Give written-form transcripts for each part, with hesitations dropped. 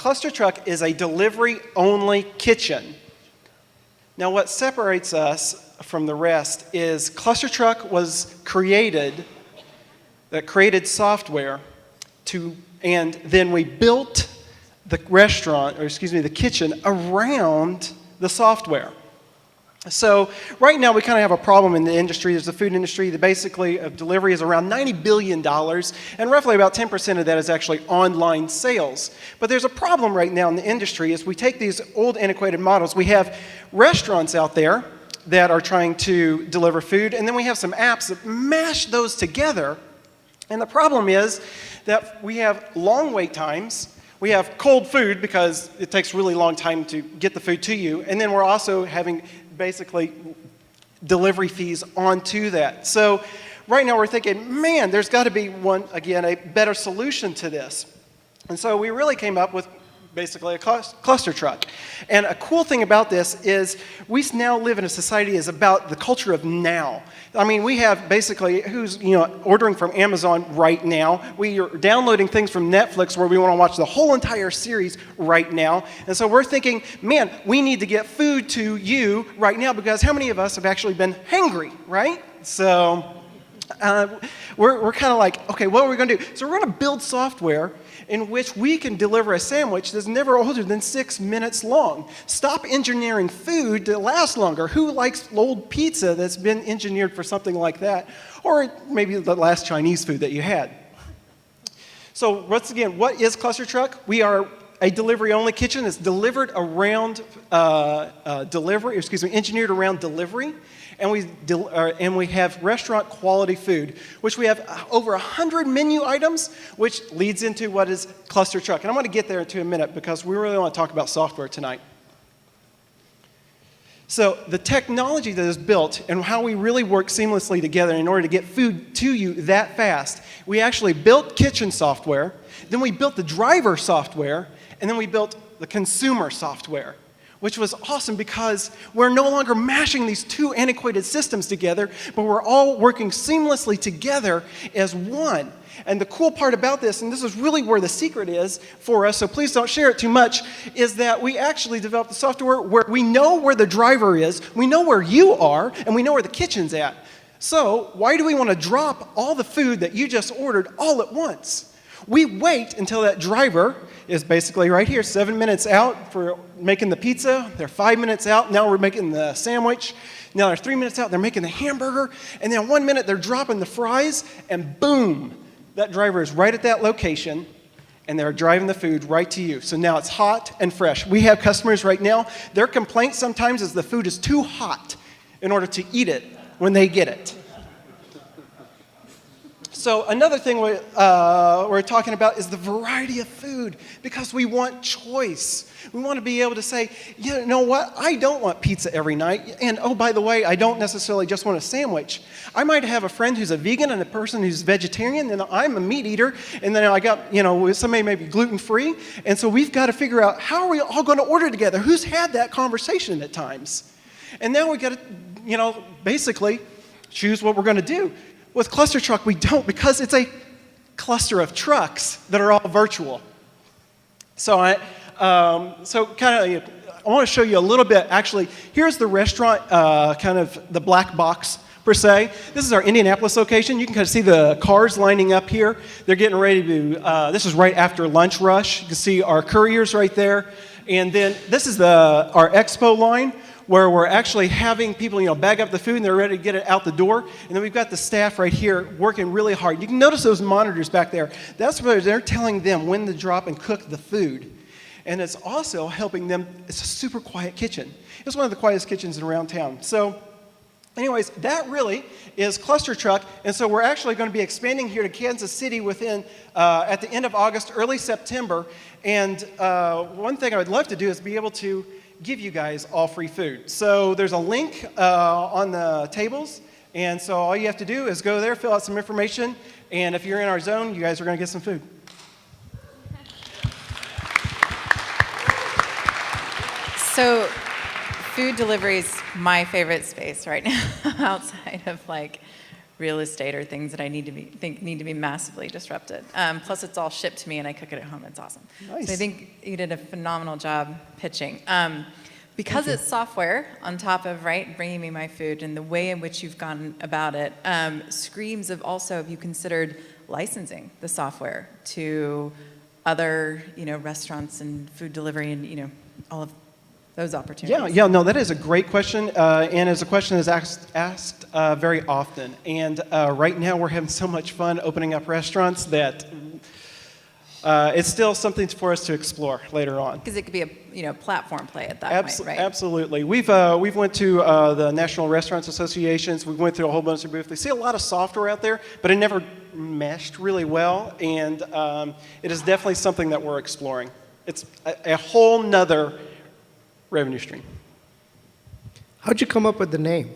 ClusterTruck is a delivery-only kitchen. Now, what separates us from the rest is ClusterTruck was created software and then we built the the kitchen around the software. So right now we kind of have a problem in the industry. There's the food industry that basically of delivery is around $90 billion, and roughly about 10% of that is actually online sales. But there's a problem right now in the industry is we take these old antiquated models. We have restaurants out there that are trying to deliver food, and then we have some apps that mash those together. And the problem is that we have long wait times. We have cold food because it takes a really long time to get the food to you, and then we're also having basically delivery fees onto that. So right now we're thinking, man, there's got to be a better solution to this. And so we really came up with basically a ClusterTruck. And a cool thing about this is we now live in a society that is about the culture of now. I mean, we have basically who's ordering from Amazon right now. We are downloading things from Netflix where we want to watch the whole entire series right now. And so we're thinking, man, we need to get food to you right now because how many of us have actually been hangry, right? So we're kind of like, okay, what are we going to do? So we're going to build software in which we can deliver a sandwich that's never older than 6 minutes long. Stop engineering food to last longer. Who likes old pizza that's been engineered for something like that? Or maybe the last Chinese food that you had. So once again, what is ClusterTruck? We are a delivery-only kitchen that's delivered around engineered around delivery. And we have restaurant quality food, which we have over 100 menu items, which leads into what is ClusterTruck. And I'm going to get there in a minute because we really want to talk about software tonight. So the technology that is built and how we really work seamlessly together in order to get food to you that fast, we actually built kitchen software, then we built the driver software, and then we built the consumer software, which was awesome because we're no longer mashing these two antiquated systems together, but we're all working seamlessly together as one. And the cool part about this, and this is really where the secret is for us, so please don't share it too much, is that we actually developed the software where we know where the driver is, we know where you are, and we know where the kitchen's at. So why do we want to drop all the food that you just ordered all at once? We wait until that driver is basically right here, 7 minutes out for making the pizza. They're 5 minutes out. Now we're making the sandwich. Now they're 3 minutes out. They're making the hamburger. And then 1 minute they're dropping the fries. And boom, that driver is right at that location. And they're driving the food right to you. So now it's hot and fresh. We have customers right now. Their complaint sometimes is the food is too hot in order to eat it when they get it. So another thing we're talking about is the variety of food because we want choice. We want to be able to say, you know what, I don't want pizza every night. And oh, by the way, I don't necessarily just want a sandwich. I might have a friend who's a vegan and a person who's vegetarian, and I'm a meat eater, and then I got, somebody maybe gluten-free. And so we've got to figure out how are we all going to order together? Who's had that conversation at times? And now we got to, basically choose what we're going to do. With ClusterTruck, we don't because it's a cluster of trucks that are all virtual. So I want to show you a little bit. Actually, here's the restaurant, kind of the black box per se. This is our Indianapolis location. You can kind of see the cars lining up here. They're getting ready to. This is right after lunch rush. You can see our couriers right there, and then this is our expo line, where we're actually having people, bag up the food and they're ready to get it out the door. And then we've got the staff right here working really hard. You can notice those monitors back there. That's where they're telling them when to drop and cook the food. And it's also helping them. It's a super quiet kitchen. It's one of the quietest kitchens around town. So anyways, that really is ClusterTruck. And so we're actually going to be expanding here to Kansas City at the end of August, early September. And one thing I would love to do is be able to give you guys all free food. So there's a link on the tables, and so all you have to do is go there, fill out some information, and if you're in our zone, you guys are going to get some food. So food delivery is my favorite space right now outside of real estate are things that I need to be massively disrupted. Plus, it's all shipped to me, and I cook it at home. It's awesome. Nice. So I think you did a phenomenal job pitching. Because it's software on top of bringing me my food, and the way in which you've gone about it screams of also have you considered licensing the software to other restaurants and food delivery and all of those opportunities. Yeah, no, that is a great question, and it's a question that's asked very often. And right now we're having so much fun opening up restaurants that it's still something for us to explore later on. Because it could be a platform play at that point, right? Absolutely. We've went to the National Restaurants Associations. We went through a whole bunch of booths. We see a lot of software out there, but it never meshed really well, and it is definitely something that we're exploring. It's a whole nother revenue stream. How'd you come up with the name?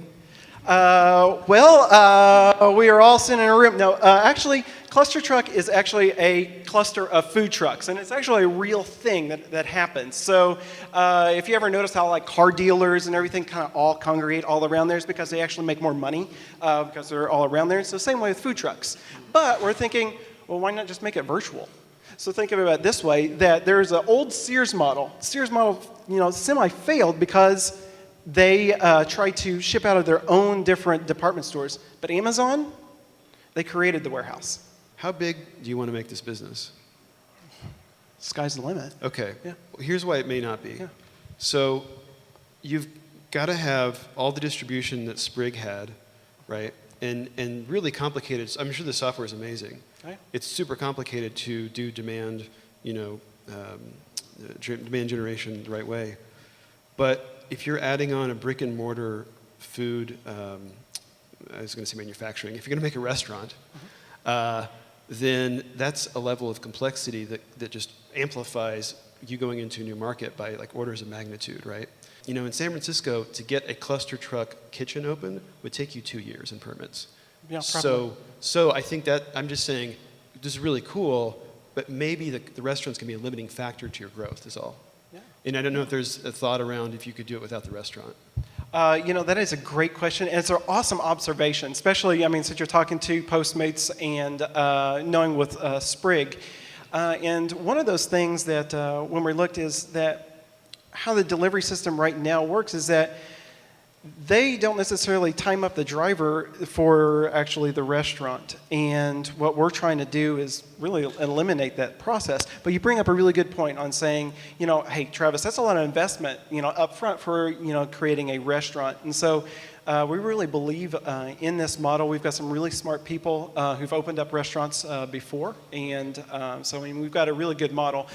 We are all sitting in a room. No, actually, ClusterTruck is actually a cluster of food trucks, and it's actually a real thing that happens. So if you ever notice how like car dealers and everything kind of all congregate all around there, it's because they actually make more money because they're all around there. It's the same way with food trucks. But we're thinking, well, why not just make it virtual? So think of it this way, that there's an old Sears model. Sears model, semi-failed because they tried to ship out of their own different department stores. But Amazon, they created the warehouse. How big do you want to make this business? Sky's the limit. Okay. Yeah. Well, here's why it may not be. Yeah. So you've got to have all the distribution that Sprig had, right? And really complicated. I'm sure the software is amazing. Right. It's super complicated to do demand, demand generation the right way. But if you're adding on a brick and mortar food, I was going to say manufacturing. If you're going to make a restaurant, then that's a level of complexity that just amplifies you going into a new market by like orders of magnitude, right? In San Francisco, to get a ClusterTruck kitchen open would take you 2 years in permits. Yeah, probably. So I think that I'm just saying this is really cool, but maybe the restaurant's going to be a limiting factor to your growth is all. Yeah. And I don't know if there's a thought around if you could do it without the restaurant. That is a great question, and it's an awesome observation, especially, since you're talking to Postmates and knowing with Sprig. And one of those things that when we looked is that how the delivery system right now works is that they don't necessarily time up the driver for actually the restaurant. And what we're trying to do is really eliminate that process. But you bring up a really good point on saying, hey, Travis, that's a lot of investment, up front for, creating a restaurant. And so we really believe in this model. We've got some really smart people who've opened up restaurants before. And so we've got a really good model.